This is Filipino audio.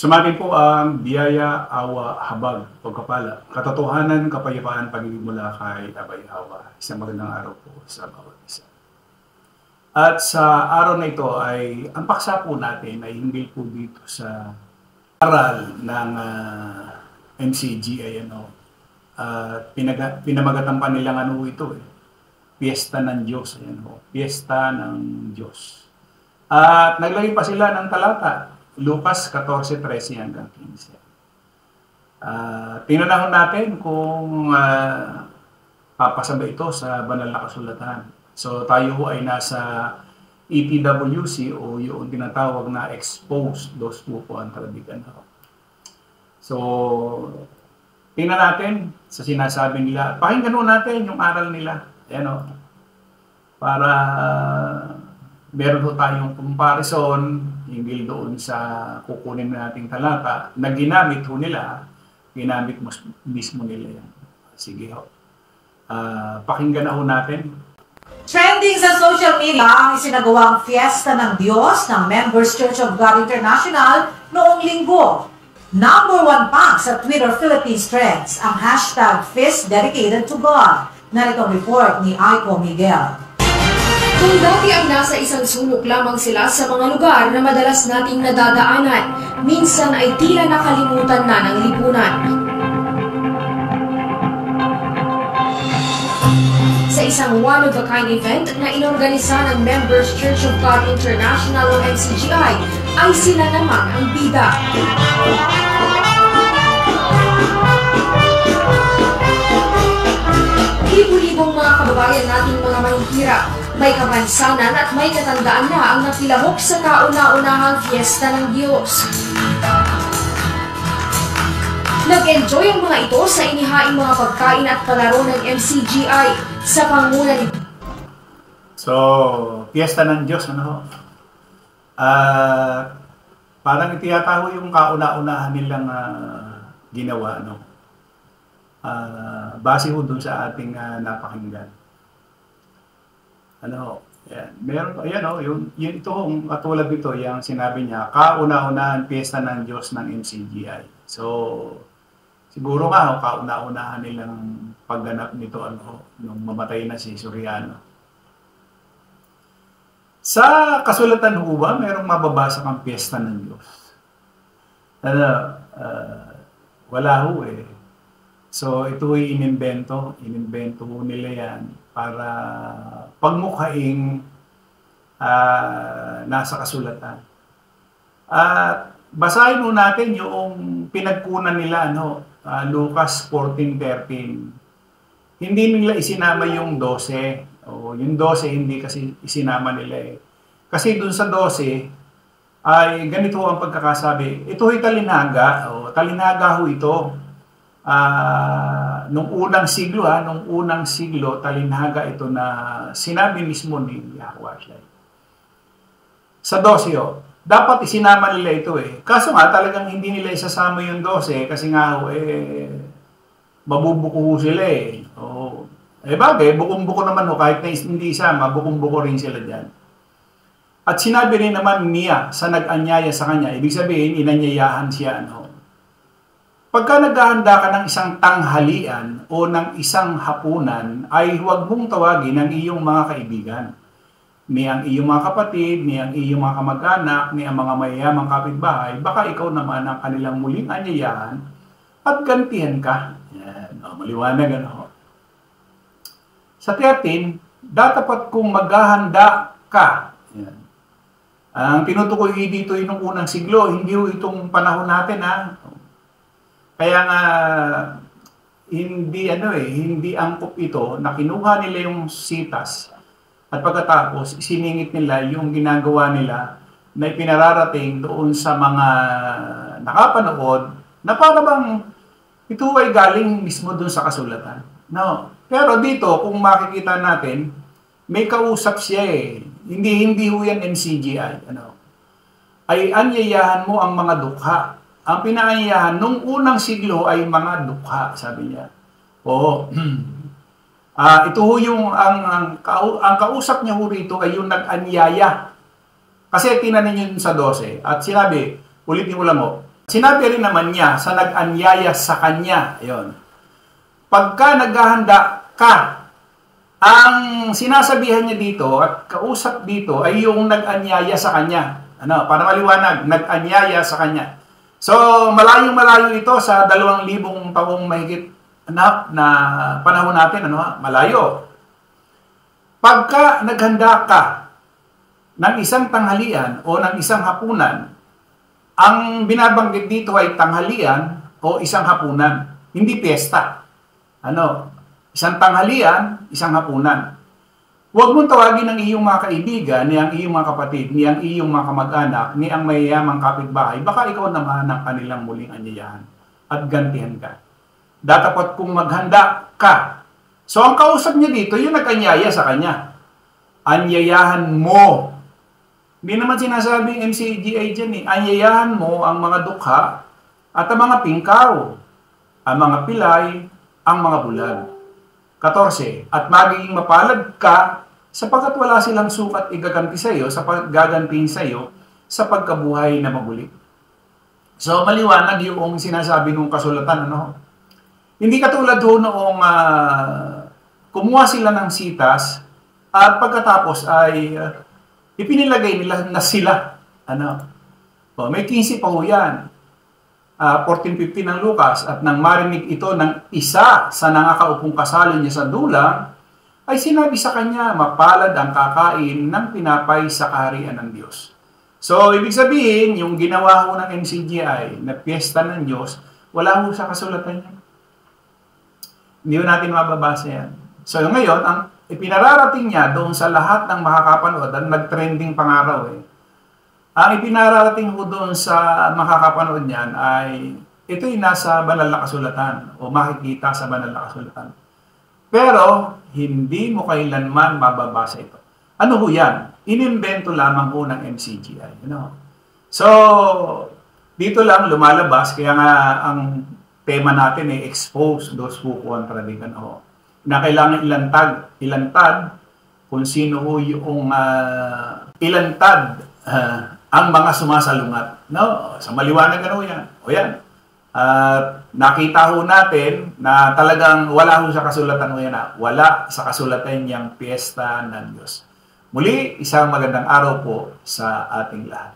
Sumatin po ang biyaya, awa, habag, pagpapala, katotohanan, kapayapaan, pag-ibig mula kay Abay Hawa. Isang magandang araw po sa bawat isa. At sa araw na ito ay ang paksa po natin ay hindi po dito sa aral ng MCGI. Pinamagatan pa nilang ito Piyesta ng Diyos. Piyesta ng Diyos. At naglagay pa sila ng talata. Lucas 14:13 hanggang 15. Tinanahon natin kung papasabay ito sa banal na kasulatan. So tayo ay nasa ETWC o yung tinatawag na exposed those po ang talabigan. So tingnan natin sa sinasabi nila. Pakinggan natin yung aral nila. Para meron po tayong comparison hinggil doon sa kukunin nating talata na ginamit mismo nila yan. Sige ho. Pakinggan na ho natin. Trending sa social media ang isinagawang Fiesta ng Diyos ng Members Church of God International noong linggo. Number 1 pa sa Twitter Philippines trends ang hashtag Feast Dedicated to God. Narito ang report ni Aiko Miguel. Kung dati ay nasa isang sulok lamang sila sa mga lugar na madalas nating nadadaanan, minsan ay tila nakalimutan na ng lipunan. Sa isang one-of-a-kind event na inorganisa ng Members Church of God International o MCGI, ay sila naman ang bida. Libo-libong mga kababayan nating mga mahihirap, may kapansanan at may katandaan na ang napilahok sa kauna-unahang Fiesta ng Diyos. Nag-enjoy ang mga ito sa inihaing mga pagkain at palaro ng MCGI sa panguna ni... So, Fiesta ng Diyos, parang itiyataho yung kauna-unahan nilang ginawa, base ho dun sa ating napakinggan. Yan. Meron, yun ito, katulad dito, yung sinabi niya, kauna-unahan Piyesta ng Diyos ng MCGI. So, siguro nga, kauna-unahan nilang pagganap nito, nung mamatay na si Soriano. Sa kasulatan ho ba, merong mababasa kang Piyesta ng Diyos? Wala ho So, ito ay inimbento nila yan para pagmukhaing nasa kasulatan. At basahin mo natin yung pinagkunan nila, Lucas 14:13. Hindi nila isinama yung 12. Yung 12 hindi kasi isinama nila Kasi dun sa 12 ay ganito ang pagkakasabi. Ito ay talinaga. Talinaga ho ito. Nung unang siglo, talinhaga ito na sinabi mismo ni Yahweh. Sa 12, dapat isinama nila ito Kaso nga, talagang hindi nila isasama yung 12 kasi nga mabubuko sila bagay, bukong-buko naman kahit na hindi isama, bukong-buko rin sila dyan. At sinabi rin naman niya sa nag-anyaya sa kanya, ibig sabihin, inanyayahan siya, Pagka naghahanda ka ng isang tanghalian o ng isang hapunan, ay huwag mong tawagin ang iyong mga kaibigan, ni ang iyong mga kapatid, ni ang iyong mga kamag-anak, ni ang mga mayayamang kapitbahay, baka ikaw naman ang kanilang muling anyayahan at gantihan ka. Yan, maliwanag Sa 13, dapat kung maghahanda ka. Yan. Ang tinutukoy dito yung unang siglo, hindi itong panahon natin Kaya nga, hindi angkop ito na kinuha nila yung sitas at pagkatapos isiningit nila yung ginagawa nila na ipinararating doon sa mga nakapanood na para bang ito ay galing mismo doon sa kasulatan. Pero dito, kung makikita natin, may kausap siya Hindi ho yan MCGI. Ay anyayahan mo ang mga dukha. Ang pinaanyayahan nung unang siglo ay mga dukha, sabi niya. Ito ho yung ang kausap niya ho rito ay yung nag-anyaya. Kasi tinanin yun sa 12 at sinabi, ulitin ko lang Sinabi rin naman niya sa nag-anyaya sa kanya, yon. Pagka naghahanda ka, ang sinasabihan niya dito at kausap dito ay yung nag-anyaya sa kanya. Ano, para maliwanag, nag-anyaya sa kanya. So, malayong-malayo ito sa 2,000 taong mahigit na panahon natin, malayo. Pagka naghanda ka ng isang tanghalian o ng isang hapunan, ang binabanggit dito ay tanghalian o isang hapunan, hindi piyesta. Isang tanghalian, isang hapunan. Huwag mong tawagin ang iyong mga kaibigan, ni ang iyong mga kapatid, ni ang iyong mga kamag-anak, ni ang mayayamang kapitbahay. Baka ikaw naman ang kanilang muling anyayahan at gantihan ka. Dapat kung maghanda ka. So ang kausap niya dito, yung nag-anyaya sa kanya. Anyayahan mo. Hindi naman sinasabing MCGI dyan eh. Anyayahan mo ang mga dukha at ang mga pingkaw, ang mga pilay, ang mga bulag. 14. At magiging mapalad ka sapagkat wala silang sukat igaganti sa iyo, sapagkat gagantihin sa iyo sa pagkabuhay na mabulit. So maliwanag yung sinasabi ng kasulatan. Hindi katulad ho noong kumuha sila ng sitas at pagkatapos ay ipinilagay nila na sila. May 15 pa ho yan. 14:15 ng Lucas, at nang marinig ito ng isa sa nangakaupong kasalo niya sa dulang, ay sinabi sa kanya, mapalad ang kakain ng pinapay sa kaharian ng Diyos. So, ibig sabihin, yung ginawa ho ng MCGI na piyesta ng Diyos, wala ho sa kasulatan niya. Hindi ho natin mababasa yan. So, ngayon, ang ipinararating niya doon sa lahat ng makakapanood, at nag-trending pangaraw ang ipinararating ko doon sa makakapanood niyan ay ito'y nasa banal na kasulatan o makikita sa banal na kasulatan. Pero hindi mo kailanman mababasa ito. Ano ho yan? Inimbento lamang ho ng MCGI. So, dito lang lumalabas, kaya nga ang tema natin ay expose those who contradict. Na kailangan ilantad kung sino ho yung ilantad ang mga sumasalungat. Sa maliwanag yan. O yan. Nakita ho natin na talagang wala ho sa kasulatan yan. Wala sa kasulatan niyang piyesta ng Diyos. Muli, isang magandang araw po sa ating lahat.